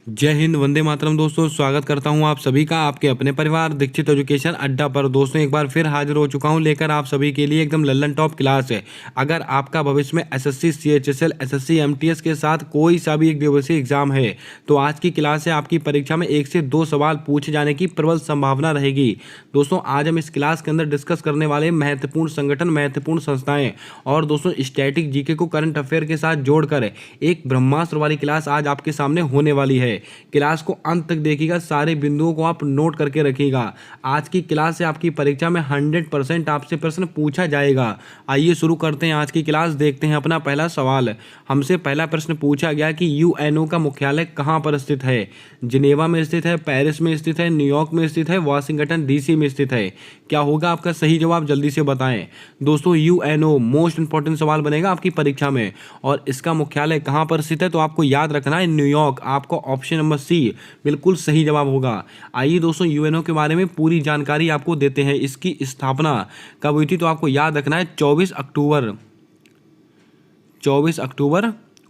जय हिंद, वंदे मातरम। दोस्तों, स्वागत करता हूं आप सभी का आपके अपने परिवार दीक्षित एजुकेशन अड्डा पर। दोस्तों, एक बार फिर हाजिर हो चुका हूं लेकर आप सभी के लिए एकदम लल्लन टॉप क्लास है। अगर आपका भविष्य में एसएससी, सीएचएसएल, एसएससी, एमटीएस के साथ कोई सा भी एक दिवसीय एग्जाम है तो आज की क्लास से आपकी परीक्षा में 1 से 2 सवाल पूछे जाने की प्रबल संभावना रहेगी। दोस्तों, आज हम इस क्लास के अंदर डिस्कस करने वाले महत्वपूर्ण संगठन, महत्वपूर्ण संस्थाएं और दोस्तों स्टैटिक जीके को करंट अफेयर के साथ जोड़कर एक ब्रह्मास्त्र वाली क्लास आज आपके सामने होने वाली है। क्लास को अंत तक देखिएगा, सारे बिंदुओं को आप नोट करके रखिएगा। आज की क्लास से आपकी परीक्षा में 100% आपसे प्रश्न पूछा जाएगा। आइए शुरू करते हैं आज की क्लास। देखते हैं अपना पहला सवाल। हमसे पहला प्रश्न पूछा गया कि यूएनओ का मुख्यालय कहाँ पर स्थित है। जिनेवा में स्थित है, पेरिस में स्थित है, न्यूयॉर्क में स्थित है, वाशिंगटन डीसी में स्थित है। क्या होगा आपका सही जवाब, जल्दी से बताएं। दोस्तों, यूएनओ मोस्ट इंपॉर्टेंट सवाल बनेगा आपकी परीक्षा में और इसका मुख्यालय कहाँ पर स्थित है तो आपको याद रखना है न्यूयॉर्क। आपको ऑप्शन नंबर सी बिल्कुल सही जवाब होगा। आइए दोस्तों, यूएनओ के बारे में पूरी जानकारी आपको देते हैं। इसकी स्थापना कब हुई थी तो आपको याद रखना है 24 अक्टूबर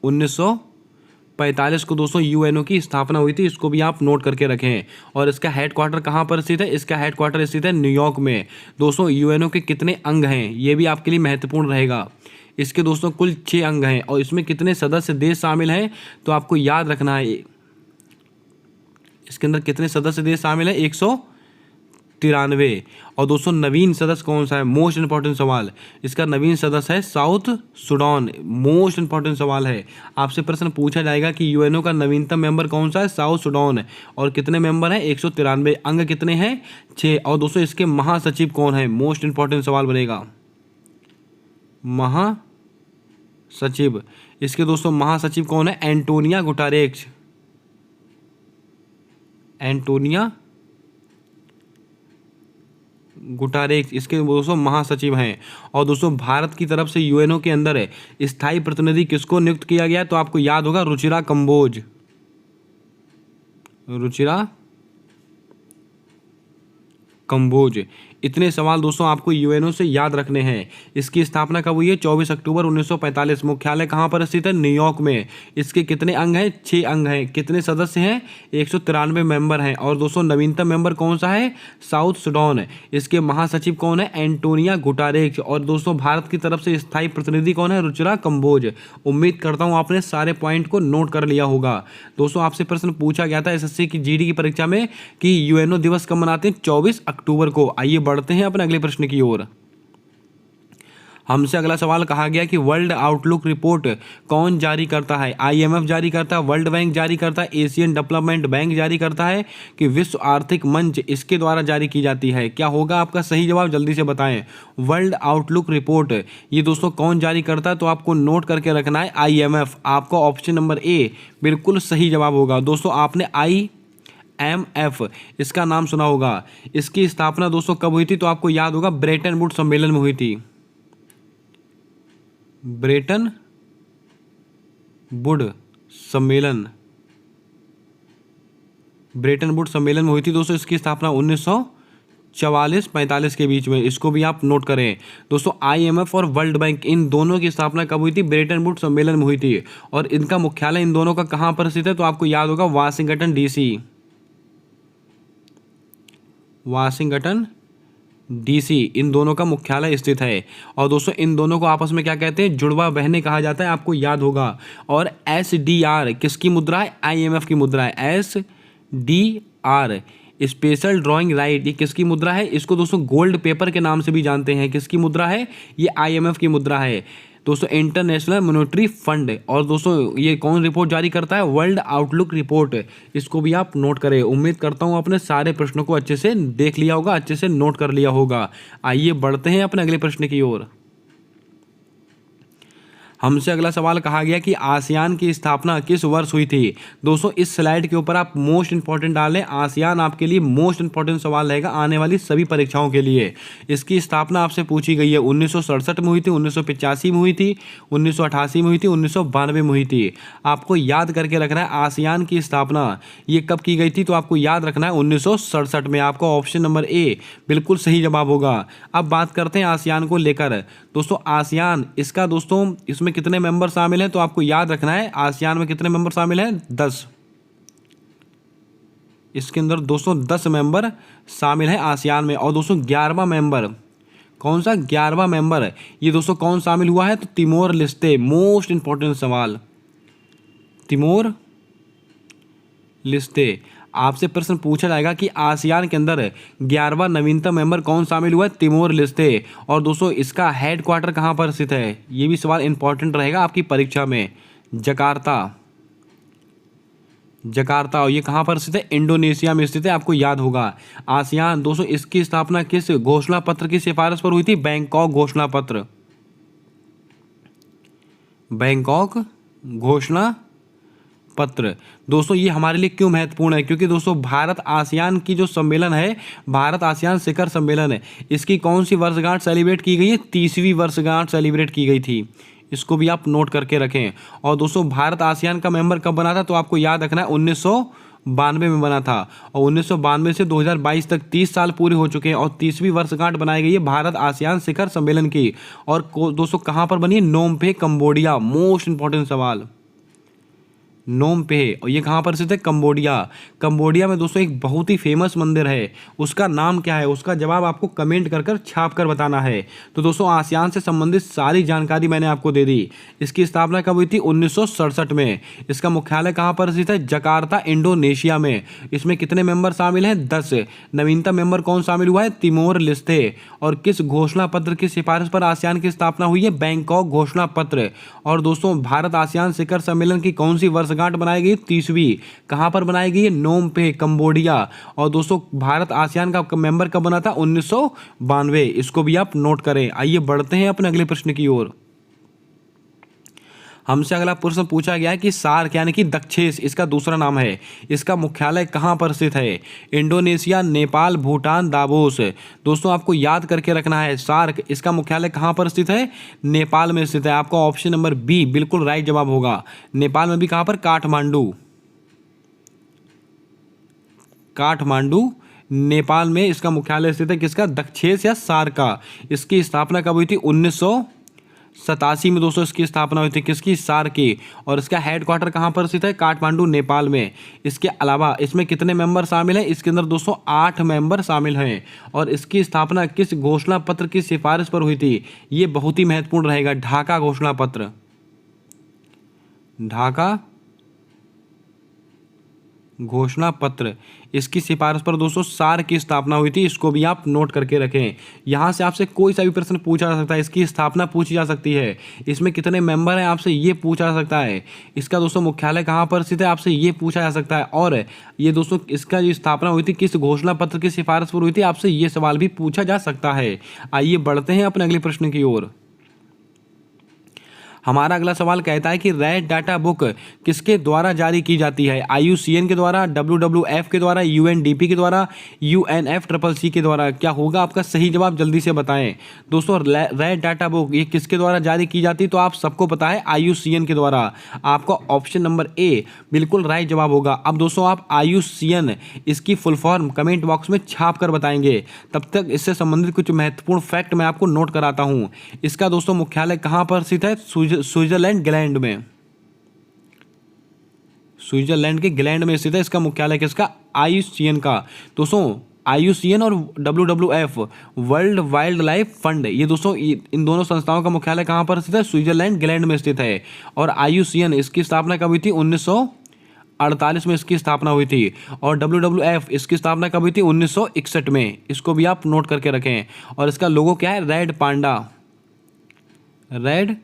1945 को दोस्तों यूएनओ की स्थापना हुई थी। इसको भी आप नोट करके रखें। और इसका हेडक्वार्टर कहाँ पर स्थित है, इसका हेडक्वार्टर स्थित है न्यूयॉर्क में। दोस्तों, यूएनओ के कितने अंग हैं ये भी आपके लिए महत्वपूर्ण रहेगा। इसके दोस्तों कुल 6 अंग हैं और इसमें कितने सदस्य देश शामिल हैं तो आपको याद रखना है। इसके अंदर कितने सदस्य देश शामिल है, 193। और दोस्तों नवीन सदस्य कौन सा है, मोस्ट इंपॉर्टेंट सवाल। इसका नवीन सदस्य है साउथ सूडान। मोस्ट इंपॉर्टेंट सवाल है, आपसे प्रश्न पूछा जाएगा कि यूएनओ का नवीनतम मेंबर कौन सा है, साउथ सूडान। और कितने मेंबर हैं, 193। अंग कितने हैं, 6। और दोस्तों इसके महासचिव कौन है, मोस्ट इंपॉर्टेंट सवाल बनेगा। महासचिव, इसके दोस्तों महासचिव कौन है, एंटोनिया गुटारेक्स। एंटोनिया गुटारेक्स इसके दोस्तों महासचिव हैं। और दोस्तों भारत की तरफ से यूएनओ के अंदर स्थायी प्रतिनिधि किसको नियुक्त किया गया तो आपको याद होगा रुचिरा कंबोज। रुचिरा कंबोज। इतने सवाल दोस्तों आपको यूएनओ से याद रखने हैं। इसकी स्थापना कब हुई है, 24 अक्टूबर 1945। मुख्यालय कहाँ पर स्थित है, न्यूयॉर्क में। इसके कितने अंग हैं, 6 अंग हैं। कितने सदस्य हैं, 193 मेंबर हैं। और दोस्तों नवीनतम मेंबर कौन सा है, साउथ सूडान। इसके महासचिव कौन है, एंटोनिया गुटारेक्स। और दोस्तों भारत की तरफ से स्थायी प्रतिनिधि कौन है, रुचिरा कंबोज। उम्मीद करता हूँ आपने सारे पॉइंट को नोट कर लिया होगा। दोस्तों आपसे प्रश्न पूछा गया था एसएससी की जीडी की परीक्षा में कि यूएनओ दिवस कब मनाते हैं, 24 अक्टूबर को। आइए बढ़ते हैं अपने अगले प्रश्न की ओर। हमसे अगला सवाल कहा गया कि वर्ल्ड आउटलुक रिपोर्ट कौन जारी करता है। आईएमएफ जारी करता है, वर्ल्ड बैंक जारी करता है, एशियन डेवलपमेंट बैंक जारी करता है कि विश्व आर्थिक मंच इसके द्वारा जारी की जाती है। क्या होगा आपका सही जवाब, जल्दी से बताएं। वर्ल्ड आउटलुक रिपोर्ट ये दोस्तों कौन जारी करता है तो आपको नोट करके रखना है, आईएमएफ। आपका ऑप्शन नंबर ए बिल्कुल सही जवाब होगा। दोस्तों आपने IMF इसका नाम सुना होगा। इसकी स्थापना दोस्तों कब हुई थी तो आपको याद होगा ब्रेटन वुड्स सम्मेलन में हुई थी। ब्रेटन वुड सम्मेलन, ब्रेटन वुड्स सम्मेलन में हुई थी दोस्तों। इसकी स्थापना 1944-45 के बीच में। इसको भी आप नोट करें। दोस्तों IMF और वर्ल्ड बैंक इन दोनों की स्थापना कब हुई थी, ब्रेटन वुड्स सम्मेलन में हुई थी। और इनका मुख्यालय इन दोनों का कहाँ पर स्थित है तो आपको याद होगा वाशिंगटन डीसी। वाशिंगटन डीसी इन दोनों का मुख्यालय स्थित है। और दोस्तों इन दोनों को आपस में क्या कहते हैं, जुड़वा बहनें कहा जाता है, आपको याद होगा। और SDR किसकी मुद्रा है, IMF की मुद्रा है। SDR स्पेशल ड्राइंग राइट ये किसकी मुद्रा है, इसको दोस्तों गोल्ड पेपर के नाम से भी जानते हैं। किसकी मुद्रा है, ये IMF की मुद्रा है दोस्तों, इंटरनेशनल मॉनेटरी फंड। और दोस्तों ये कौन रिपोर्ट जारी करता है, वर्ल्ड आउटलुक रिपोर्ट। इसको भी आप नोट करें। उम्मीद करता हूँ आपने सारे प्रश्नों को अच्छे से देख लिया होगा, अच्छे से नोट कर लिया होगा। आइए बढ़ते हैं अपने अगले प्रश्न की ओर। हमसे अगला सवाल कहा गया कि आसियान की स्थापना किस वर्ष हुई थी। दोस्तों इस स्लाइड के ऊपर आप मोस्ट इंपॉर्टेंट डालें, आसियान आपके लिए मोस्ट इंपॉर्टेंट सवाल रहेगा आने वाली सभी परीक्षाओं के लिए। इसकी स्थापना आपसे पूछी गई है 1967 में हुई थी, 1985 में हुई थी, 1988 में हुई थी, 1992 में हुई थी। आपको याद करके रखना है आसियान की स्थापना ये कब की गई थी तो आपको याद रखना है 1967 में। आपका ऑप्शन नंबर ए बिल्कुल सही जवाब होगा। अब बात करते हैं आसियान को लेकर। दोस्तों आसियान इसका दोस्तों इसमें कितने मेंबर शामिल हैं तो आपको याद रखना है आसियान में कितने मेंबर शामिल हैं, 10। इसके अंदर दोस्तों 10 मेंबर शामिल हैं आसियान में। और दोस्तों 11वां मेंबर, कौन सा 11वां मेंबर है ये दोस्तों कौन शामिल हुआ है? तो तिमोर लेस्ते। मोस्ट इंपॉर्टेंट सवाल, तिमोर लेस्ते। आपसे प्रश्न पूछा जाएगा कि आसियान के अंदर 11वां नवीनतम मेंबर कौन शामिल हुआ है? Timor Leste. और दोस्तों इसका हेड क्वार्टर कहाँ पर स्थित है? ये भी सवाल इंपॉर्टेंट रहेगा आपकी परीक्षा में। Jakarta, Jakarta. और ये कहाँ पर स्थित है? इंडोनेशिया में स्थित है, आपको याद होगा। आसियान दोस्तों इसकी स्थापना किस घोषणा पत्र की सिफारिश पर हुई थी? बैंकॉक घोषणा पत्र, बैंकॉक घोषणा पत्र। दोस्तों ये हमारे लिए क्यों महत्वपूर्ण है? क्योंकि दोस्तों भारत आसियान की जो सम्मेलन है, भारत आसियान शिखर सम्मेलन है, इसकी कौन सी वर्षगांठ सेलिब्रेट की गई है? 30वीं वर्षगांठ सेलिब्रेट की गई थी। इसको भी आप नोट करके रखें। और दोस्तों भारत आसियान का मेंबर कब बना था? तो आपको याद रखना है 1992 में बना था। और 1992 से 2022 तक 30 साल पूरे हो चुके हैं और 30वीं वर्षगांठ बनाई गई है भारत आसियान शिखर सम्मेलन की। और दोस्तों कहाँ पर बनी है? नोम पे, कंबोडिया। मोस्ट इंपॉर्टेंट सवाल, नोम पे। और ये कहाँ पर स्थित है? कंबोडिया। कंबोडिया में दोस्तों एक बहुत ही फेमस मंदिर है, उसका नाम क्या है? उसका जवाब आपको कमेंट कर कर छाप कर बताना है। तो दोस्तों आसियान से संबंधित सारी जानकारी मैंने आपको दे दी। इसकी स्थापना कब हुई थी? 1967 में। इसका मुख्यालय कहाँ पर स्थित है? जकार्ता, इंडोनेशिया में। इसमें कितने मेंबर शामिल हैं? 10। नवीनतम मेंबर कौन शामिल हुआ है? Timor Leste. और किस घोषणा पत्र की सिफारिश पर आसियान की स्थापना हुई है? बैंकॉक घोषणा पत्र। और दोस्तों भारत आसियान शिखर सम्मेलन की कौन सी वर्षगांठ बनाई गई? 30वीं। कहां पर बनाई गई है? नोम पे, कंबोडिया। और दोस्तों भारत आसियान का मेंबर कब बना था? 1992। इसको भी आप नोट करें। आइए बढ़ते हैं अपने अगले प्रश्न की ओर। हमसे अगला प्रश्न पूछा गया है कि सार्क यानी कि दक्षेस इसका दूसरा नाम है, इसका मुख्यालय कहां पर स्थित है? Indonesia, Nepal, Bhutan, Davos. दोस्तों आपको याद करके रखना है, सार्क इसका मुख्यालय कहां पर स्थित है? नेपाल में स्थित है। आपका ऑप्शन नंबर बी बिल्कुल राइट जवाब होगा। नेपाल में भी कहां पर? काठमांडू, काठमांडू नेपाल में इसका मुख्यालय स्थित है। किसका? दक्षेस या सार्क का। इसकी स्थापना कब हुई थी? 1987 में दोस्तों इसकी स्थापना हुई थी। किसकी? सार्क की। और इसका हेड क्वार्टर कहाँ पर स्थित है? काठमांडू, नेपाल में। इसके अलावा इसमें कितने मेंबर शामिल हैं? इसके अंदर दोस्तों 8 मेंबर शामिल हैं। और इसकी स्थापना किस घोषणा पत्र की सिफारिश पर हुई थी? ये बहुत ही महत्वपूर्ण रहेगा। ढाका घोषणा पत्र, ढाका घोषणा पत्र। इसकी सिफारिश पर दोस्तों सार्क की स्थापना हुई थी। इसको भी आप नोट करके रखें। यहाँ से आपसे कोई सा भी प्रश्न पूछा जा सकता है। इसकी स्थापना पूछी जा सकती है। इसमें कितने मेंबर हैं? आपसे ये पूछा जा सकता है। इसका दोस्तों मुख्यालय कहाँ पर स्थित है? आपसे ये पूछा जा सकता है। और ये दोस्तों इसका जो स्थापना हुई थी किस घोषणा पत्र की सिफारिश पर हुई थी? आपसे ये सवाल भी पूछा जा सकता है। आइए बढ़ते हैं अपने अगले प्रश्न की ओर। हमारा अगला सवाल कहता है कि रेड डाटा बुक किसके द्वारा जारी की जाती है? IUCN के द्वारा, WWF के द्वारा, UNDP के द्वारा, UNFCCC के द्वारा। क्या होगा आपका सही जवाब? जल्दी से बताएं। दोस्तों रेड डाटा बुक ये किसके द्वारा जारी की जाती है? तो आप सबको पता है IUCN के द्वारा। आपका ऑप्शन नंबर ए बिल्कुल राइट जवाब होगा। अब दोस्तों आप IUCN इसकी फुल फॉर्म कमेंट बॉक्स में छाप कर बताएंगे। तब तक इससे संबंधित कुछ महत्वपूर्ण फैक्ट मैं आपको नोट कराता हूँ। इसका दोस्तों मुख्यालय कहाँ पर स्थित है? स्विट्जरलैंड ग्लैंड में, स्विट्जरलैंड के ग्लैंड में स्थित है। इसका मुख्यालय किसका? IUCN का। दोस्तों IUCN और WWF world wild life fund, ये दोस्तों इन दोनों संस्थाओं का मुख्यालय कहाँ पर स्थित है? स्विट्जरलैंड ग्लैंड में स्थित है। और IUCN इसकी स्थापना कब हुई थी? 1948 में इसकी स्थापना हुई थी। और WWF इसकी स्थापना कब हुई थी? 1961 में। इसको भी आप नोट करके रखें। और इसका लोगो क्या है? रेड पांडा, रेड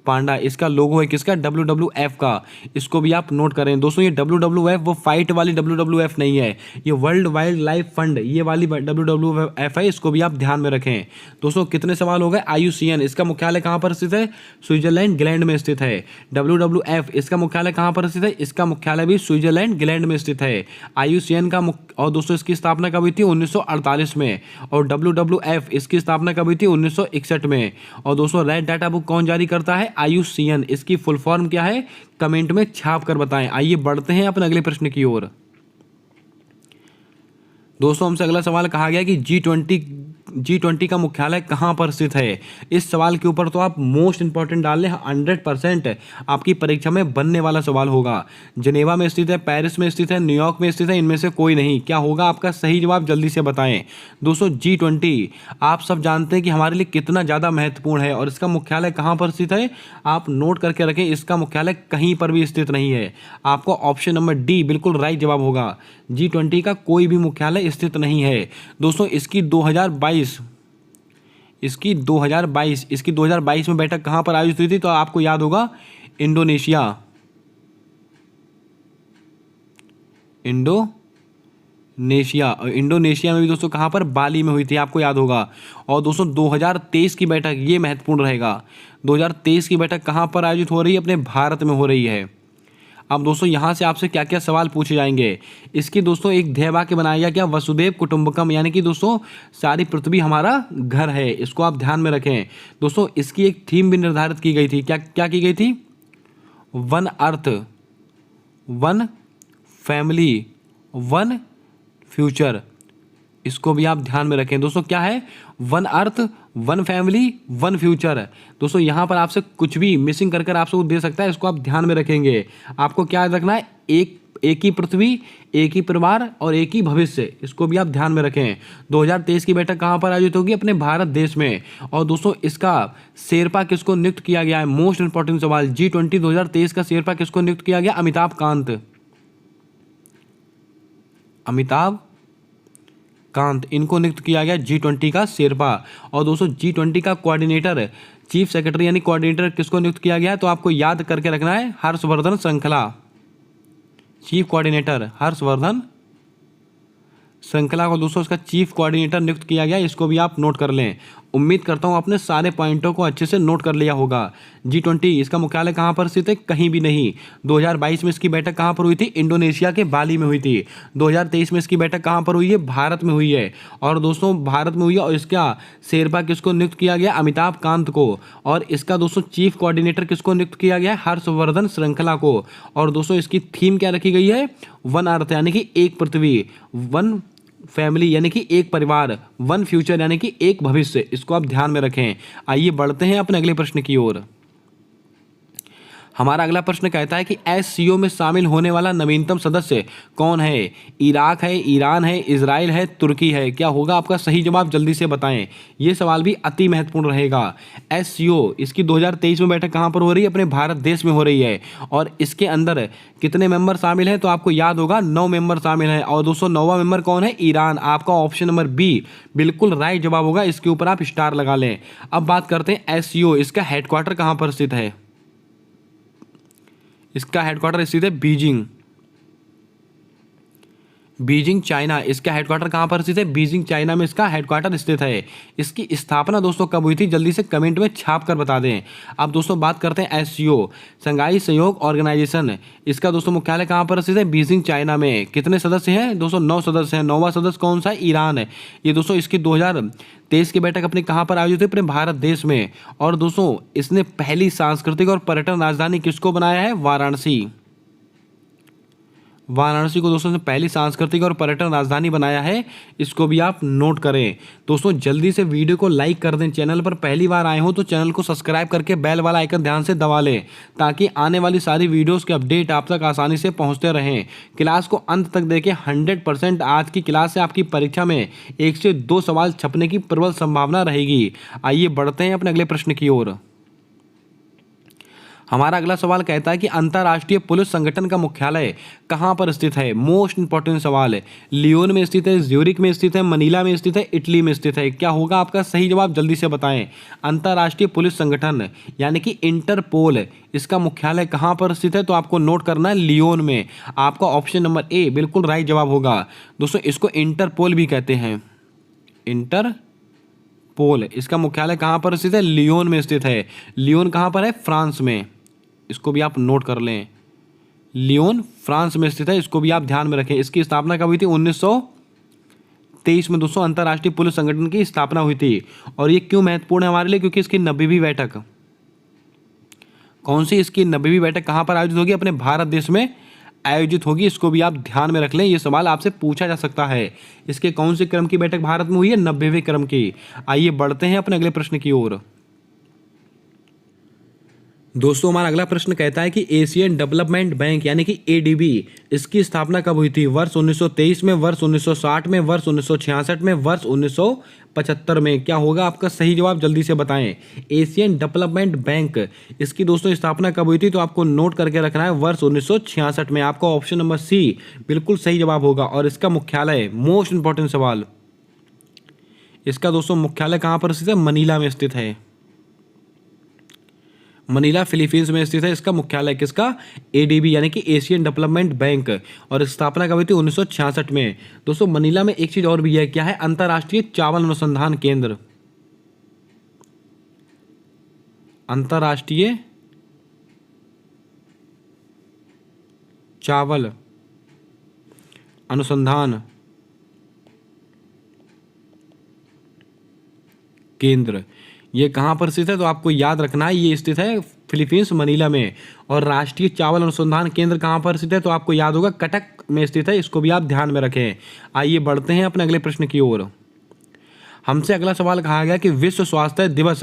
पांडा इसका लोगो है। किसका? WWF का। इसको भी आप नोट करें। दोस्तों ये WWF वो फाइट वाली WWF नहीं है, ये वर्ल्ड वाइल्ड लाइफ फंड ये वाली WWF है। इसको भी आप ध्यान में रखें। दोस्तों कितने सवाल हो गए? IUCN इसका मुख्यालय कहाँ पर स्थित है? स्विट्जरलैंड ग्लैंड में स्थित है। WWF इसका मुख्यालय कहाँ पर स्थित है? इसका मुख्यालय भी स्विट्जरलैंड ग्लैंड में स्थित है। IUCN का और दोस्तों इसकी स्थापना कब हुई थी? 1948 में। और WWF इसकी स्थापना कब हुई थी? 1961 में। और दोस्तों रेड डाटा बुक कौन जारी करता है? IUCN इसकी फुल फॉर्म क्या है? कमेंट में छाप कर बताएं। आइए बढ़ते हैं अपने अगले प्रश्न की ओर। दोस्तों हमसे अगला सवाल कहा गया कि G20 G20 का मुख्यालय कहाँ पर स्थित है? इस सवाल के ऊपर तो आप मोस्ट इंपॉर्टेंट डाल लें, 100% आपकी परीक्षा में बनने वाला सवाल होगा। जिनेवा में स्थित है, पेरिस में स्थित है, न्यूयॉर्क में स्थित है, इनमें से कोई नहीं। क्या होगा आपका सही जवाब? जल्दी से बताएं। दोस्तों G20 आप सब जानते हैं कि हमारे लिए कितना ज़्यादा महत्वपूर्ण है और इसका मुख्यालय कहाँ पर स्थित है? आप नोट करके रखें, इसका मुख्यालय कहीं पर भी स्थित नहीं है। आपको ऑप्शन नंबर डी बिल्कुल राइट जवाब होगा। G20 का कोई भी मुख्यालय स्थित नहीं है। दोस्तों इसकी 2022 में बैठक कहाँ पर आयोजित हुई थी? तो आपको याद होगा इंडोनेशिया और इंडोनेशिया में भी दोस्तों कहाँ पर? बाली में हुई थी, आपको याद होगा। और दोस्तों 2023 की बैठक, ये महत्वपूर्ण रहेगा। 2023 की बैठक कहाँ पर आयोजित हो रही है? अपने भारत में हो रही है। अब दोस्तों यहाँ से आपसे क्या क्या सवाल पूछे जाएंगे? इसकी दोस्तों एक ध्येय वाक्य बनाया गया, क्या? वसुधैव कुटुंबकम, यानी कि दोस्तों सारी पृथ्वी हमारा घर है। इसको आप ध्यान में रखें। दोस्तों इसकी एक थीम भी निर्धारित की गई थी। क्या क्या की गई थी? One earth, one family, one future. इसको भी आप ध्यान में रखें। दोस्तों क्या है? One earth, one family, one future. दोस्तों यहाँ पर आपसे कुछ भी मिसिंग कर आपसे दे सकता है, इसको आप ध्यान में रखेंगे। आपको क्या याद रखना है? एक ही पृथ्वी, एक ही परिवार और एक ही भविष्य। इसको भी आप ध्यान में रखें। 2023 की बैठक कहाँ पर आयोजित होगी? अपने भारत देश में। और दोस्तों इसका शेरपा किसको नियुक्त किया गया है? मोस्ट इंपॉर्टेंट सवाल। G20 2023 का शेरपा किसको नियुक्त किया गया? अमिताभ कांत, इनको नियुक्त किया गया G20 का शेरपा। और दोस्तों G20 का कोऑर्डिनेटर, चीफ सेक्रेटरी यानी कोऑर्डिनेटर किसको नियुक्त किया गया है? तो आपको याद करके रखना है, हर्षवर्धन श्रृंखला। चीफ कोऑर्डिनेटर हर्षवर्धन श्रृंखला को दोस्तों इसका चीफ कोऑर्डिनेटर नियुक्त किया गया। इसको भी आप नोट कर लें। उम्मीद करता हूं आपने सारे पॉइंटों को अच्छे से नोट कर लिया होगा। G20 इसका मुख्यालय कहां पर स्थित है? कहीं भी नहीं। 2022 में इसकी बैठक कहां पर हुई थी? इंडोनेशिया के बाली में हुई थी। 2023 में इसकी बैठक कहां पर हुई है? भारत में हुई है। और दोस्तों भारत में हुई है और इसका शेरपा किसको नियुक्त किया गया? अमिताभ कांत को। और इसका दोस्तों चीफ कोऑर्डिनेटर किसको नियुक्त किया गया है? हर्षवर्धन श्रृंखला को। और दोस्तों इसकी थीम क्या रखी गई है? वन अर्थ यानी कि एक पृथ्वी, वन फैमिली यानी कि एक परिवार, वन फ्यूचर यानी कि एक भविष्य। इसको आप ध्यान में रखें। आइए बढ़ते हैं अपने अगले प्रश्न की ओर। हमारा अगला प्रश्न कहता है कि SCO में शामिल होने वाला नवीनतम सदस्य कौन है? इराक है, ईरान है, इजराइल है, तुर्की है। क्या होगा आपका सही जवाब? जल्दी से बताएं। ये सवाल भी अति महत्वपूर्ण रहेगा। SCO इसकी 2023 में बैठक कहाँ पर हो रही है? अपने भारत देश में हो रही है। और इसके अंदर कितने मेंबर शामिल हैं? तो आपको याद होगा 9 मेंबर शामिल हैं। और दोस्तों 9वां मेंबर कौन है? ईरान। आपका ऑप्शन नंबर बी बिल्कुल राइट जवाब होगा। इसके ऊपर आप स्टार लगा लें। अब बात करते हैं SCO, इसका हेडक्वार्टर कहाँ पर स्थित है? इसका हेडक्वार्टर स्थित है बीजिंग चाइना। इसका हेडक्वार्टर कहाँ पर स्थित है? बीजिंग चाइना में इसका हेडक्वार्टर स्थित है। इसकी स्थापना दोस्तों कब हुई थी? जल्दी से कमेंट में छाप कर बता दें। अब दोस्तों बात करते हैं SCO, शंघाई सहयोग ऑर्गेनाइजेशन। इसका दोस्तों मुख्यालय कहाँ पर स्थित है? बीजिंग चाइना में। कितने सदस्य हैं? दोस्तों 9 सदस्य हैं। 9वां सदस्य कौन सा है? ईरान है। ये दोस्तों इसकी 2023 की बैठक अपने कहाँ पर आयोजित हुई? अपने भारत देश में। और दोस्तों इसने पहली सांस्कृतिक और पर्यटन राजधानी किसको बनाया है? वाराणसी को दोस्तों ने पहली सांस्कृतिक और पर्यटन राजधानी बनाया है। इसको भी आप नोट करें। दोस्तों जल्दी से वीडियो को लाइक कर दें। चैनल पर पहली बार आए हो तो चैनल को सब्सक्राइब करके बेल वाला आइकन ध्यान से दबा लें, ताकि आने वाली सारी वीडियोस के अपडेट आप तक आसानी से पहुंचते रहें। क्लास को अंत तक देखें। 100% आज की क्लास से आपकी परीक्षा में 1 से 2 सवाल छपने की प्रबल संभावना रहेगी। आइए बढ़ते हैं अपने अगले प्रश्न की ओर। हमारा अगला सवाल कहता है कि अंतर्राष्ट्रीय पुलिस संगठन का मुख्यालय कहाँ पर स्थित है? मोस्ट इंपॉर्टेंट सवाल है। लियोन में स्थित है, ज्यूरिक में स्थित है, मनीला में स्थित है, इटली में स्थित है। क्या होगा आपका सही जवाब? जल्दी से बताएं। अंतर्राष्ट्रीय पुलिस संगठन यानी कि इंटरपोल, इसका मुख्यालय कहाँ पर स्थित है? तो आपको नोट करना है लियोन में। आपका ऑप्शन नंबर ए बिल्कुल राइट जवाब होगा। दोस्तों इसको इंटरपोल भी कहते हैं। इंटरपोल, इसका मुख्यालय कहाँ पर स्थित है? लियोन में स्थित है। लियोन कहाँ पर है? फ्रांस में। इसको भी आप नोट कर लें। लियोन फ्रांस में स्थित है। इसको भी आप ध्यान में रखें। इसकी स्थापना कब हुई थी? 1923 में दोस्तों अंतर्राष्ट्रीय पुलिस संगठन की स्थापना हुई थी। और ये क्यों महत्वपूर्ण है हमारे लिए? क्योंकि इसकी 90वीं बैठक कौन सी? इसकी 90वीं बैठक कहाँ पर आयोजित होगी? अपने भारत देश में आयोजित होगी, इसको भी आप ध्यान में रख लें, ये सवाल आपसे पूछा जा सकता है। इसके कौन से क्रम की बैठक भारत में हुई है? 90वें क्रम की। आइए बढ़ते हैं अपने अगले प्रश्न की ओर। दोस्तों हमारा अगला प्रश्न कहता है कि एशियन डेवलपमेंट बैंक यानी कि एडीबी, इसकी स्थापना कब हुई थी? वर्ष 1923 में, वर्ष 1960 में, वर्ष 1966 में, वर्ष 1975 में? क्या होगा आपका सही जवाब, जल्दी से बताएं। एशियन डेवलपमेंट बैंक, इसकी दोस्तों स्थापना कब हुई थी? तो आपको नोट करके रखना है, वर्ष 1966 में। आपका ऑप्शन नंबर सी बिल्कुल सही जवाब होगा। और इसका मुख्यालय, मोस्ट इंपॉर्टेंट सवाल, इसका दोस्तों मुख्यालय कहाँ पर स्थित है? मनीला में स्थित है। मनीला फिलीपींस में स्थित है इसका मुख्यालय। किसका? एडीबी यानी कि एशियन डेवलपमेंट बैंक। और स्थापना कब हुई थी? 1966 में। दोस्तों मनीला में एक चीज और भी है, क्या है? अंतर्राष्ट्रीय चावल अनुसंधान केंद्र। अंतर्राष्ट्रीय चावल अनुसंधान केंद्र, ये कहाँ पर स्थित है? तो आपको याद रखना है, ये स्थित है फिलीपींस मनीला में। और राष्ट्रीय चावल अनुसंधान केंद्र कहाँ पर स्थित है? तो आपको याद होगा कटक में स्थित है, इसको भी आप ध्यान में रखें। आइए बढ़ते हैं अपने अगले प्रश्न की ओर। हमसे अगला सवाल कहा गया कि विश्व स्वास्थ्य दिवस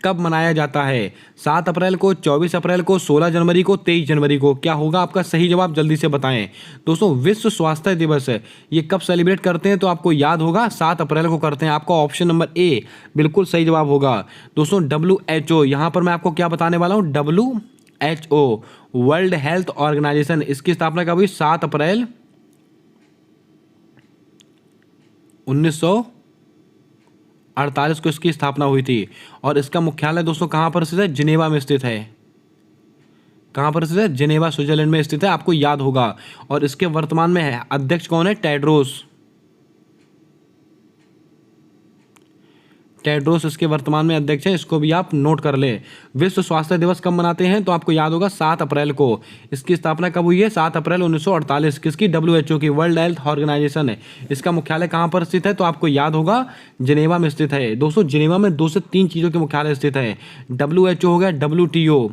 कब मनाया जाता है? 7 अप्रैल को, 24 अप्रैल को, 16 जनवरी को, 23 जनवरी को? क्या होगा आपका सही जवाब, जल्दी से बताएं। दोस्तों विश्व स्वास्थ्य दिवस ये कब सेलिब्रेट करते हैं? तो आपको याद होगा 7 अप्रैल को करते हैं। आपका ऑप्शन नंबर ए बिल्कुल सही जवाब होगा। दोस्तों WHO, यहाँ पर मैं आपको क्या बताने वाला हूँ, WHO वर्ल्ड हेल्थ ऑर्गेनाइजेशन, इसकी स्थापना कब हुई? 7 अप्रैल 1948 को इसकी स्थापना हुई थी। और इसका मुख्यालय दोस्तों कहाँ पर स्थित है? जिनेवा में स्थित है। कहाँ पर स्थित है? जिनेवा स्विट्जरलैंड में स्थित है, आपको याद होगा। और इसके वर्तमान में है अध्यक्ष कौन है? टेड्रोस। टेड्रोस इसके वर्तमान में अध्यक्ष है, इसको भी आप नोट कर लें। विश्व स्वास्थ्य दिवस कब मनाते हैं? तो आपको याद होगा 7 अप्रैल को। इसकी स्थापना कब हुई है? 7 अप्रैल 1948। किसकी? WHO की, वर्ल्ड हेल्थ ऑर्गेनाइजेशन है। इसका मुख्यालय कहाँ पर स्थित है? तो आपको याद होगा जिनेवा में स्थित है। दोस्तों जिनेवा में 2 से 3 चीज़ों के मुख्यालय स्थित है। WHO हो गया, WTO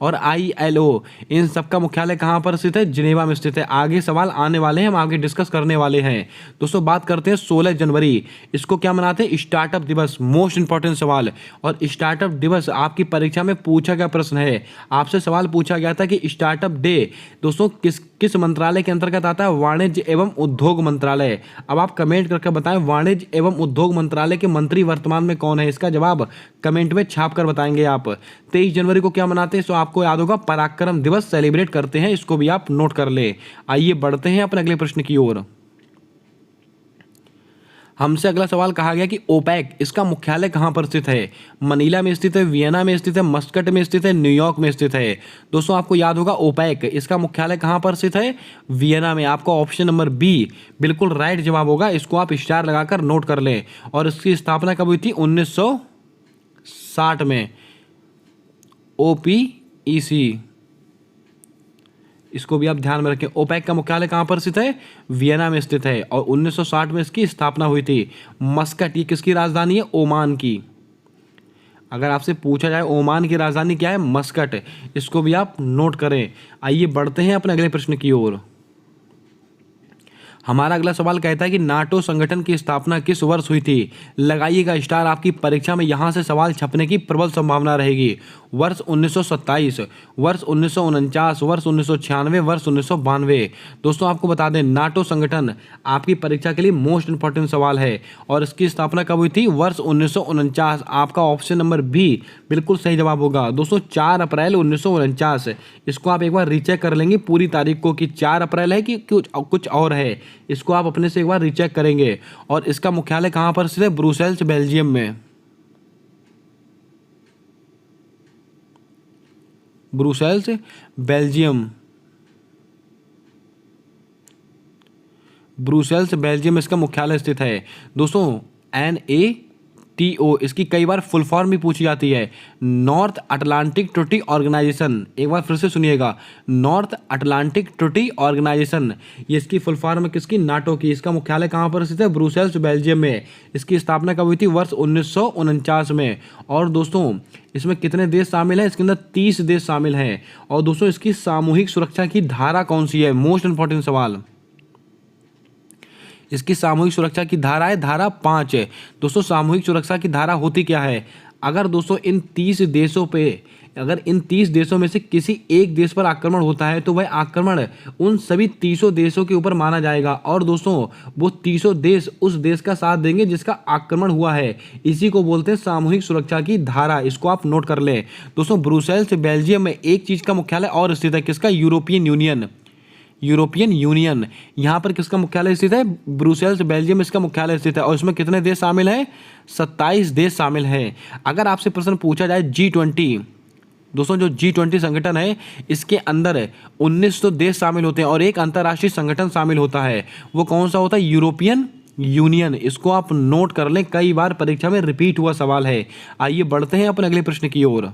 और ILO, इन सबका मुख्यालय कहाँ पर स्थित है? जिनेवा में स्थित है। आगे सवाल आने वाले हैं, हम आगे डिस्कस करने वाले हैं। दोस्तों बात करते हैं 16 जनवरी, इसको क्या मनाते हैं? स्टार्टअप दिवस, मोस्ट इंपॉर्टेंट सवाल। और स्टार्टअप दिवस आपकी परीक्षा में पूछा गया प्रश्न है। आपसे सवाल पूछा गया था कि स्टार्टअप डे दोस्तों किस मंत्रालय के अंतर्गत आता है? वाणिज्य एवं उद्योग मंत्रालय। अब आप कमेंट करके बताएं वाणिज्य एवं उद्योग मंत्रालय के मंत्री वर्तमान में कौन है? इसका जवाब कमेंट में छाप कर बताएंगे आप। 23 जनवरी को क्या मनाते हैं? तो आपको याद होगा पराक्रम दिवस सेलिब्रेट करते हैं, इसको भी आप नोट कर ले। आइए बढ़ते हैं अपने अगले प्रश्न की ओर। हमसे अगला सवाल कहा गया कि ओपेक, इसका मुख्यालय कहाँ पर स्थित है? मनीला में स्थित है, वियना में स्थित है, मस्कट में स्थित है, न्यूयॉर्क में स्थित है? दोस्तों आपको याद होगा ओपेक, इसका मुख्यालय कहाँ पर स्थित है? वियना में। आपका ऑप्शन नंबर बी बिल्कुल राइट जवाब होगा, इसको आप स्टार लगाकर नोट कर लें। और इसकी स्थापना कब हुई थी? 1960 में। OPEC, इसको भी आप ध्यान में रखें। ओपेक का मुख्यालय कहाँ पर स्थित है? वियना में स्थित है। और 1960 में इसकी स्थापना हुई थी। मस्कट, ये किसकी राजधानी है? ओमान की। अगर आपसे पूछा जाए ओमान की राजधानी क्या है? मस्कट, इसको भी आप नोट करें। आइए बढ़ते हैं अपने अगले प्रश्न की ओर। हमारा अगला सवाल कहता है कि नाटो संगठन की स्थापना किस वर्ष हुई थी? लगाइएगा स्टार, आपकी परीक्षा में यहाँ से सवाल छपने की प्रबल संभावना रहेगी। वर्ष 1927, वर्ष 1949, वर्ष 1996, वर्ष 1992? दोस्तों आपको बता दें नाटो संगठन आपकी परीक्षा के लिए मोस्ट इंपॉर्टेंट सवाल है। और इसकी स्थापना कब हुई थी? वर्ष 1949। आपका ऑप्शन नंबर बी बिल्कुल सही जवाब होगा। दोस्तों 4 अप्रैल 1949, इसको आप एक बार रीचेक कर लेंगे पूरी तारीख को कि 4 अप्रैल है कि कुछ और है, इसको आप अपने से एक बार रीचेक करेंगे। और इसका मुख्यालय कहाँ पर स्थित है? ब्रुसेल्स, बेल्जियम में। Brussels, Belgium. ब्रुसेल्स, बेल्जियम इसका मुख्यालय स्थित है। दोस्तों इसकी कई बार फुल फॉर्म भी पूछी जाती है, नॉर्थ अटलांटिक ट्रीटी ऑर्गेनाइजेशन। एक बार फिर से सुनिएगा, नॉर्थ अटलांटिक ट्रीटी ऑर्गेनाइजेशन, ये इसकी फुल फॉर्म है किसकी, नाटो की। इसका मुख्यालय कहाँ पर स्थित है, ब्रुसेल्स बेल्जियम में। इसकी स्थापना कब हुई थी, वर्ष 1949 में। और दोस्तों इसमें कितने देश शामिल हैं, इसके अंदर 30 देश शामिल हैं। और दोस्तों इसकी सामूहिक सुरक्षा की धारा कौन सी है, मोस्ट इंपॉर्टेंट सवाल। इसकी सामूहिक सुरक्षा की धारा है धारा 5 है। दोस्तों सामूहिक सुरक्षा की धारा होती क्या है, अगर दोस्तों इन 30 देशों पे, अगर इन 30 देशों में से किसी एक देश पर आक्रमण होता है तो वह आक्रमण उन सभी 30 देशों के ऊपर माना जाएगा। और दोस्तों वो 30 देश उस देश का साथ देंगे जिसका आक्रमण हुआ है। इसी को बोलते हैं सामूहिक सुरक्षा की धारा। इसको आप नोट कर लें। दोस्तों ब्रुसेल्स बेल्जियम में एक चीज का मुख्यालय और स्थित है, किसका, यूरोपियन यूनियन। यूरोपियन यूनियन यहाँ पर किसका मुख्यालय स्थित है, ब्रुसेल्स बेल्जियम इसका मुख्यालय स्थित है। और इसमें कितने देश शामिल हैं, 27 देश शामिल हैं। अगर आपसे प्रश्न पूछा जाए G20, दोस्तों जो G20 संगठन है इसके अंदर 19 देश शामिल होते हैं और एक अंतर्राष्ट्रीय संगठन शामिल होता है। वो कौन सा होता है, यूरोपियन यूनियन। इसको आप नोट कर लें, कई बार परीक्षा में रिपीट हुआ सवाल है। आइए बढ़ते हैं अपने अगले प्रश्न की ओर।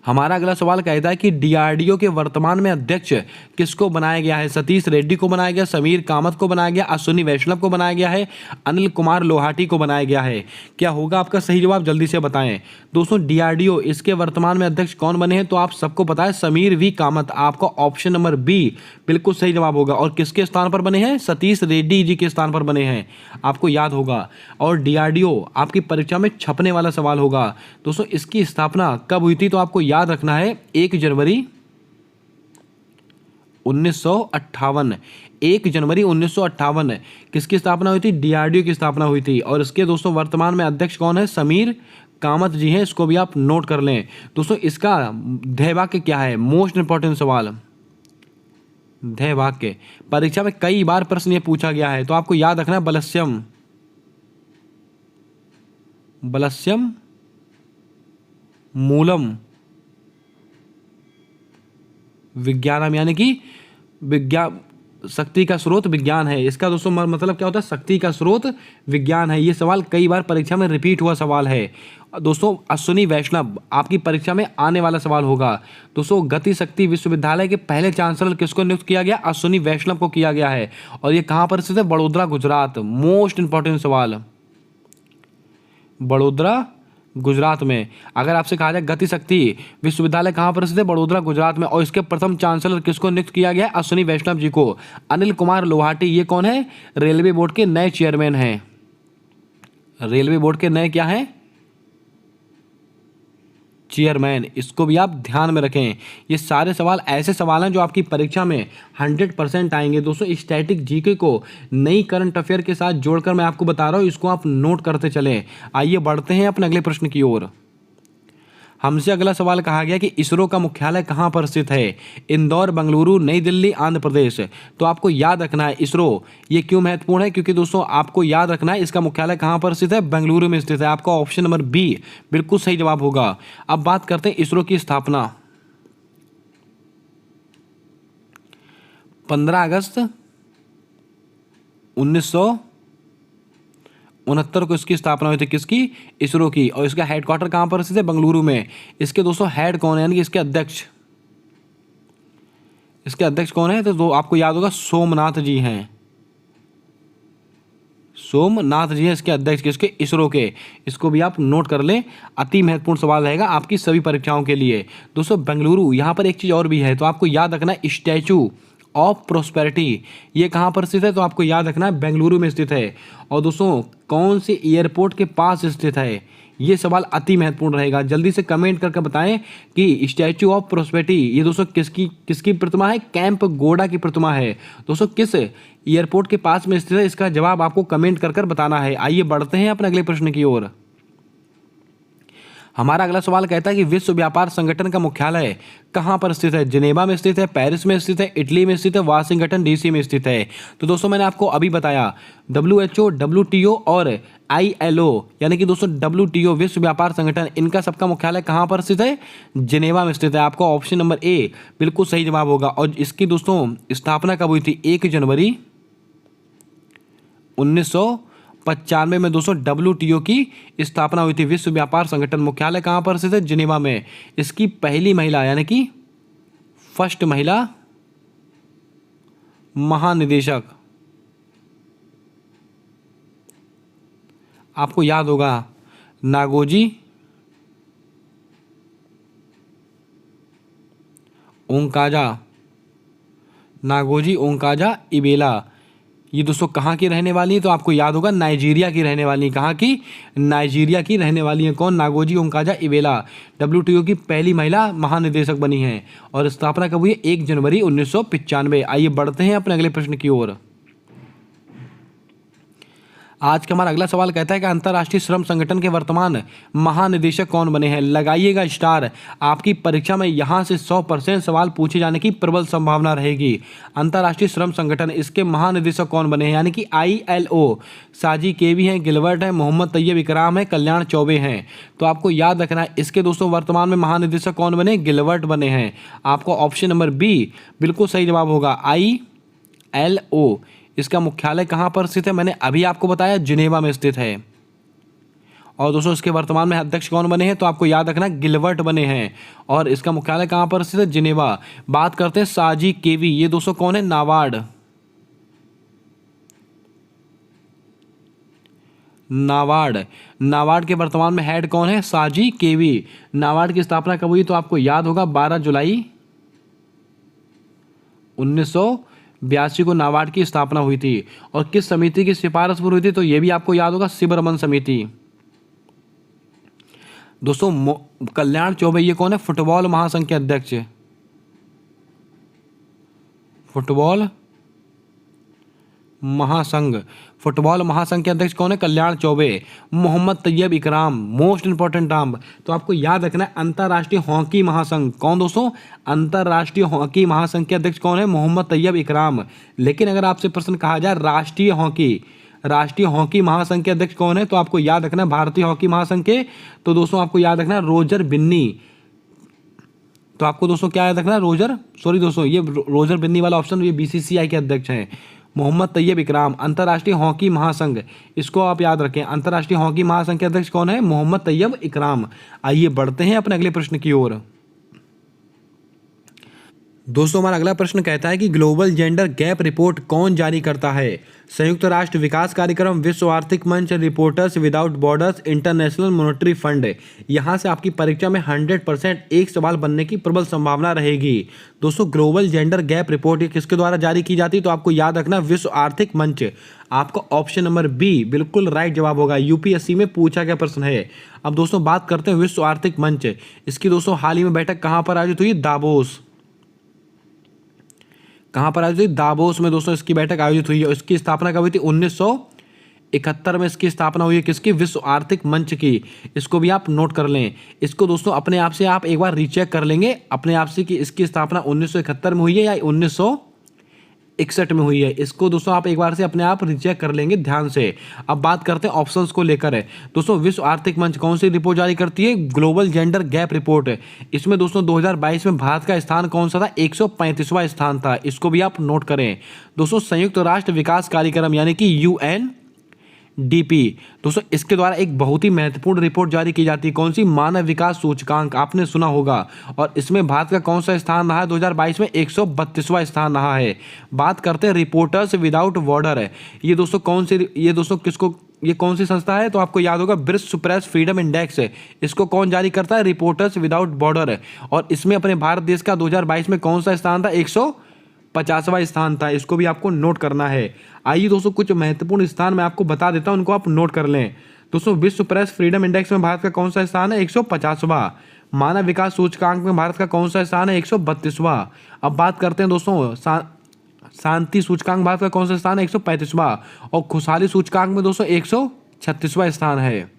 हमारा अगला सवाल कहता है कि DRDO के वर्तमान में अध्यक्ष किसको बनाया गया है, सतीश रेड्डी को बनाया गया, समीर कामत को बनाया गया, अश्विनी वैष्णव को बनाया गया है, अनिल कुमार लोहाटी को बनाया गया है। क्या होगा आपका सही जवाब, जल्दी से बताएं। दोस्तों DRDO इसके वर्तमान में अध्यक्ष कौन बने हैं, तो आप सबको पता है समीर वी कामत। आपका ऑप्शन नंबर बी बिल्कुल सही जवाब होगा। और किसके स्थान पर बने हैं, सतीश रेड्डी जी के स्थान पर बने हैं, आपको याद होगा। और DRDO आपकी परीक्षा में छपने वाला सवाल होगा। दोस्तों इसकी स्थापना कब हुई थी, तो आपको याद रखना है 1 जनवरी 1958। 1 जनवरी 1958 किसकी स्थापना हुई थी, DRDO की स्थापना हुई थी। और इसके दोस्तों वर्तमान में अध्यक्ष कौन है, समीर कामत जी हैं। इसको भी आप नोट कर लें। दोस्तों इसका ध्येय वाक्य क्या है, मोस्ट इंपॉर्टेंट सवाल। ध्येय वाक्य परीक्षा में कई बार प्रश्न ये पूछा गया है, तो आपको याद रखना है बलस्यम, बलस्यम मूलम विज्ञानम, यानी कि विज्ञान, शक्ति का स्रोत विज्ञान है। इसका दोस्तों मतलब क्या होता है, शक्ति का स्रोत विज्ञान है। ये सवाल कई बार परीक्षा में रिपीट हुआ सवाल है। दोस्तों अश्विनी वैष्णव आपकी परीक्षा में आने वाला सवाल होगा। दोस्तों गति शक्ति विश्वविद्यालय के पहले चांसलर किसको नियुक्त किया गया, अश्विनी वैष्णव को किया गया है। और ये कहाँ पर स्थित है, बड़ोदरा गुजरात। मोस्ट इंपॉर्टेंट सवाल, बड़ोदरा गुजरात में। अगर आपसे कहा जाए गति शक्ति विश्वविद्यालय कहाँ पर स्थित है, बड़ोदरा गुजरात में। और इसके प्रथम चांसलर किसको नियुक्त किया गया है, अश्विनी वैष्णव जी को। अनिल कुमार लोहाटी ये कौन है, रेलवे बोर्ड के नए चेयरमैन हैं। रेलवे बोर्ड के नए क्या हैं, चेयरमैन। इसको भी आप ध्यान में रखें। ये सारे सवाल ऐसे सवाल हैं जो आपकी परीक्षा में 100% आएंगे। दोस्तों स्टैटिक जीके को नई करंट अफेयर के साथ जोड़कर मैं आपको बता रहा हूँ, इसको आप नोट करते चलें। आइए बढ़ते हैं अपने अगले प्रश्न की ओर। हमसे अगला सवाल कहा गया कि इसरो का मुख्यालय कहाँ पर स्थित है, इंदौर, बेंगलुरु, नई दिल्ली, आंध्र प्रदेश। तो आपको याद रखना है इसरो ये क्यों महत्वपूर्ण है, क्योंकि दोस्तों आपको याद रखना है इसका मुख्यालय कहाँ पर स्थित है, बेंगलुरु में स्थित है। आपका ऑप्शन नंबर बी बिल्कुल सही जवाब होगा। अब बात करते हैं इसरो की स्थापना। 15 अगस्त 1969 को इसकी स्थापना हुई थी, किसकी, इसरो की। और इसका हेडक्वार्टर कहां पर स्थित है, बेंगलुरु में। इसके दोस्तों हेड कौन है, यानी कि इसके अध्यक्ष, इसके अध्यक्ष कौन है, तो आपको याद होगा सोमनाथ जी हैं। सोमनाथ जी हैं इसके अध्यक्ष, किसके, इसरो के। इसको भी आप नोट कर लें, अति महत्वपूर्ण सवाल रहेगा आपकी सभी परीक्षाओं के लिए। दोस्तों बेंगलुरु, यहाँ पर एक चीज़ और भी है, तो आपको याद रखना है स्टैचू ऑफ प्रोस्पेरिटी ये कहाँ पर स्थित है, तो आपको याद रखना है बेंगलुरु में स्थित है। और दोस्तों कौन से एयरपोर्ट के पास स्थित है, ये सवाल अति महत्वपूर्ण रहेगा। जल्दी से कमेंट करके बताएं कि स्टैचू ऑफ प्रोस्पेरिटी ये दोस्तों किसकी प्रतिमा है, कैंप गोडा की प्रतिमा है। दोस्तों किस एयरपोर्ट के पास में स्थित है, इसका जवाब आपको कमेंट कर बताना है। आइए बढ़ते हैं अपने अगले प्रश्न की ओर। हमारा अगला सवाल कहता है कि विश्व व्यापार संगठन का मुख्यालय कहाँ पर स्थित है, जिनेवा में स्थित है, पेरिस में स्थित है, इटली में स्थित है, वाशिंगटन डीसी में स्थित है। तो दोस्तों मैंने आपको अभी बताया WHO, WTO और ILO यानी कि दोस्तों WTO विश्व व्यापार संगठन, इनका सबका मुख्यालय कहाँ पर स्थित है, जिनेवा में स्थित है। आपका ऑप्शन नंबर ए बिल्कुल सही जवाब होगा। और इसकी दोस्तों स्थापना कब हुई थी, 1 जनवरी 1952 95 में दोस्तों WTO की स्थापना हुई थी। विश्व व्यापार संगठन मुख्यालय कहाँ पर स्थित है? जिनेवा में। इसकी पहली महिला यानी कि फर्स्ट महिला महानिदेशक, आपको याद होगा नागोजी ओंकाजा इबेला। ये दोस्तों कहाँ की रहने वाली है? तो आपको याद होगा नाइजीरिया की रहने वाली है। कहाँ की? नाइजीरिया की रहने वाली है। कौन? नागोजी ओंकाजा इबेला WTO की पहली महिला महानिदेशक बनी है और स्थापना कब हुई है? 1 जनवरी 1995। आइए बढ़ते हैं अपने अगले प्रश्न की ओर। आज का हमारा अगला सवाल कहता है कि अंतर्राष्ट्रीय श्रम संगठन के वर्तमान महानिदेशक कौन बने हैं? लगाइएगा स्टार। आपकी परीक्षा में यहाँ से 100% सवाल पूछे जाने की प्रबल संभावना रहेगी। अंतर्राष्ट्रीय श्रम संगठन, इसके महानिदेशक कौन बने हैं? यानी कि ILO साजी केवी हैं, गिलबर्ट है, मोहम्मद तैयब इकराम है, कल्याण चौबे हैं। तो आपको याद रखना है इसके दोस्तों वर्तमान में महानिदेशक कौन बने? गिलबर्ट बने हैं। आपको ऑप्शन नंबर बी बिल्कुल सही जवाब होगा। ILO इसका मुख्यालय कहाँ पर स्थित है? मैंने अभी आपको बताया जिनेवा में स्थित है। और दोस्तों इसके वर्तमान में अध्यक्ष कौन बने हैं? तो आपको याद रखना गिलबर्ट बने हैं और इसका मुख्यालय कहाँ पर स्थित है? जिनेवा। बात करते हैं साजी केवी। ये दोस्तों कौन है? नाबार्ड के वर्तमान में हेड कौन है? साजी केवी। नाबार्ड की स्थापना कब हुई? तो आपको याद होगा 12 जुलाई 1982 को नाबार्ड की स्थापना हुई थी। और किस समिति की सिफारिश पर हुई थी? तो ये भी आपको याद होगा सिबरमन समिति। दोस्तों कल्याण चौबे ये कौन है? फुटबॉल महासंघ के अध्यक्ष। फुटबॉल महासंघ के अध्यक्ष कौन है? कल्याण चौबे। मोहम्मद तैयब इकराम, मोस्ट इंपॉर्टेंट नाम। तो आपको याद रखना है अंतर्राष्ट्रीय हॉकी महासंघ। कौन दोस्तों? अंतर्राष्ट्रीय हॉकी महासंघ के अध्यक्ष कौन है? मोहम्मद तैयब इकराम। लेकिन अगर आपसे प्रश्न कहा जाए राष्ट्रीय हॉकी महासंघ के अध्यक्ष कौन है? तो आपको याद रखना है भारतीय हॉकी महासंघ के, तो दोस्तों आपको याद रखना है रोजर बिन्नी। तो आपको दोस्तों क्या याद रखना है? रोजर बिन्नी वाला ऑप्शन, ये BCCI के अध्यक्ष हैं। मोहम्मद तैयब इकराम, अंतर्राष्ट्रीय हॉकी महासंघ, इसको आप याद रखें। अंतर्राष्ट्रीय हॉकी महासंघ के अध्यक्ष कौन है? मोहम्मद तैयब इकराम। आइए बढ़ते हैं अपने अगले प्रश्न की ओर। दोस्तों हमारा अगला प्रश्न कहता है कि ग्लोबल जेंडर गैप रिपोर्ट कौन जारी करता है? संयुक्त राष्ट्र विकास कार्यक्रम, विश्व आर्थिक मंच, reporters without borders, international monetary fund. यहाँ से आपकी परीक्षा में 100% एक सवाल बनने की प्रबल संभावना रहेगी। दोस्तों ग्लोबल जेंडर गैप रिपोर्ट ये किसके द्वारा जारी की जाती है? तो आपको याद रखना विश्व आर्थिक मंच। आपका ऑप्शन नंबर बी बिल्कुल राइट जवाब होगा। UPSC में पूछा गया प्रश्न है। अब दोस्तों बात करते हैं विश्व आर्थिक मंच। इसकी दोस्तों हाल ही में बैठक कहाँ पर आयोजित हुई? दावोस। कहाँ पर आयोजित हुई? दावोस में दोस्तों इसकी बैठक आयोजित हुई है। इसकी स्थापना कब हुई थी? 1971 में इसकी स्थापना हुई है। किसकी? विश्व आर्थिक मंच की। इसको भी आप नोट कर लें। इसको दोस्तों अपने आप से आप एक बार रीचेक कर लेंगे अपने आप से कि इसकी स्थापना 1971 में हुई है या 1961 में हुई है। इसको दोस्तों आप एक बार से अपने आप रीचेक कर लेंगे ध्यान से। अब बात करते हैं ऑप्शंस को लेकर है। दोस्तों विश्व आर्थिक मंच कौन सी रिपोर्ट जारी करती है? Global gender gap report. इसमें दोस्तों 2022 में भारत का स्थान कौन सा था? 135वां स्थान था। इसको भी आप नोट करें। दोस्तों संयुक्त राष्ट्र विकास कार्यक्रम यानी कि UNDP, दोस्तों इसके द्वारा एक बहुत ही महत्वपूर्ण रिपोर्ट जारी की जाती है। कौन सी? मानव विकास सूचकांक, आपने सुना होगा। और इसमें भारत का कौन सा स्थान रहा है? 2022 में 132वां स्थान रहा है। बात करते हैं रिपोर्टर्स विदाउट बॉर्डर है। ये दोस्तों ये कौन सी संस्था है? तो आपको याद होगा विश्व प्रेस फ्रीडम इंडेक्स है। इसको कौन जारी करता है? रिपोर्टर्स विदाउट बॉर्डर है। और इसमें अपने भारत देश का 2022 में कौन सा स्थान था? 150वां स्थान था। इसको भी आपको नोट करना है। आइए दोस्तों कुछ महत्वपूर्ण स्थान मैं आपको बता देता हूं, उनको आप नोट कर लें। दोस्तों विश्व प्रेस फ्रीडम इंडेक्स में भारत का कौन सा स्थान है? 150वां। मानव विकास सूचकांक में भारत का कौन सा स्थान है? 132वां। अब बात करते हैं दोस्तों शांति सूचकांक भारत का कौन सा स्थान है? 135वां। और खुशहाली सूचकांक में दोस्तों 136वां स्थान है।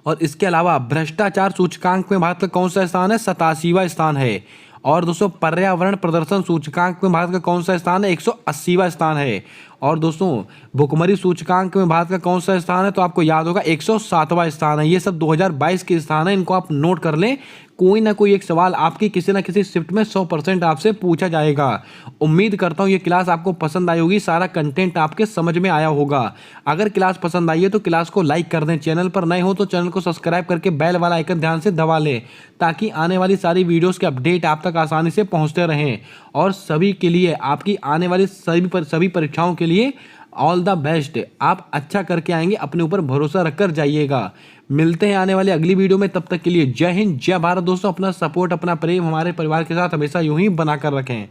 और इसके अलावा भ्रष्टाचार सूचकांक में भारत का कौन सा स्थान है? 87वां स्थान है। और दोस्तों पर्यावरण प्रदर्शन सूचकांक में भारत का कौन सा स्थान है? 180वां स्थान है। और दोस्तों भुखमरी सूचकांक में भारत का कौन सा स्थान है, तो आपको याद होगा 107वां स्थान है। ये सब 2022 के स्थान है, इनको आप नोट कर लें। कोई ना कोई एक सवाल आपकी किसी ना किसी शिफ्ट में 100% आपसे पूछा जाएगा। उम्मीद करता हूँ ये क्लास आपको पसंद आई होगी, सारा कंटेंट आपके समझ में आया होगा। अगर क्लास पसंद आई है तो क्लास को लाइक कर दें, चैनल पर नए हो तो चैनल को सब्सक्राइब करके बेल वाला आइकन ध्यान से दबा लें, ताकि आने वाली सारी वीडियोस के अपडेट आप तक आसानी से पहुंचते रहें। और सभी के लिए, आपकी आने वाली सभी परीक्षाओं के लिए ऑल द बेस्ट। आप अच्छा करके आएंगे, अपने ऊपर भरोसा रखकर जाइएगा। मिलते हैं आने वाली अगली वीडियो में, तब तक के लिए जय हिंद जय भारत। दोस्तों अपना सपोर्ट, अपना प्रेम हमारे परिवार के साथ हमेशा यूं ही बनाकर रखें।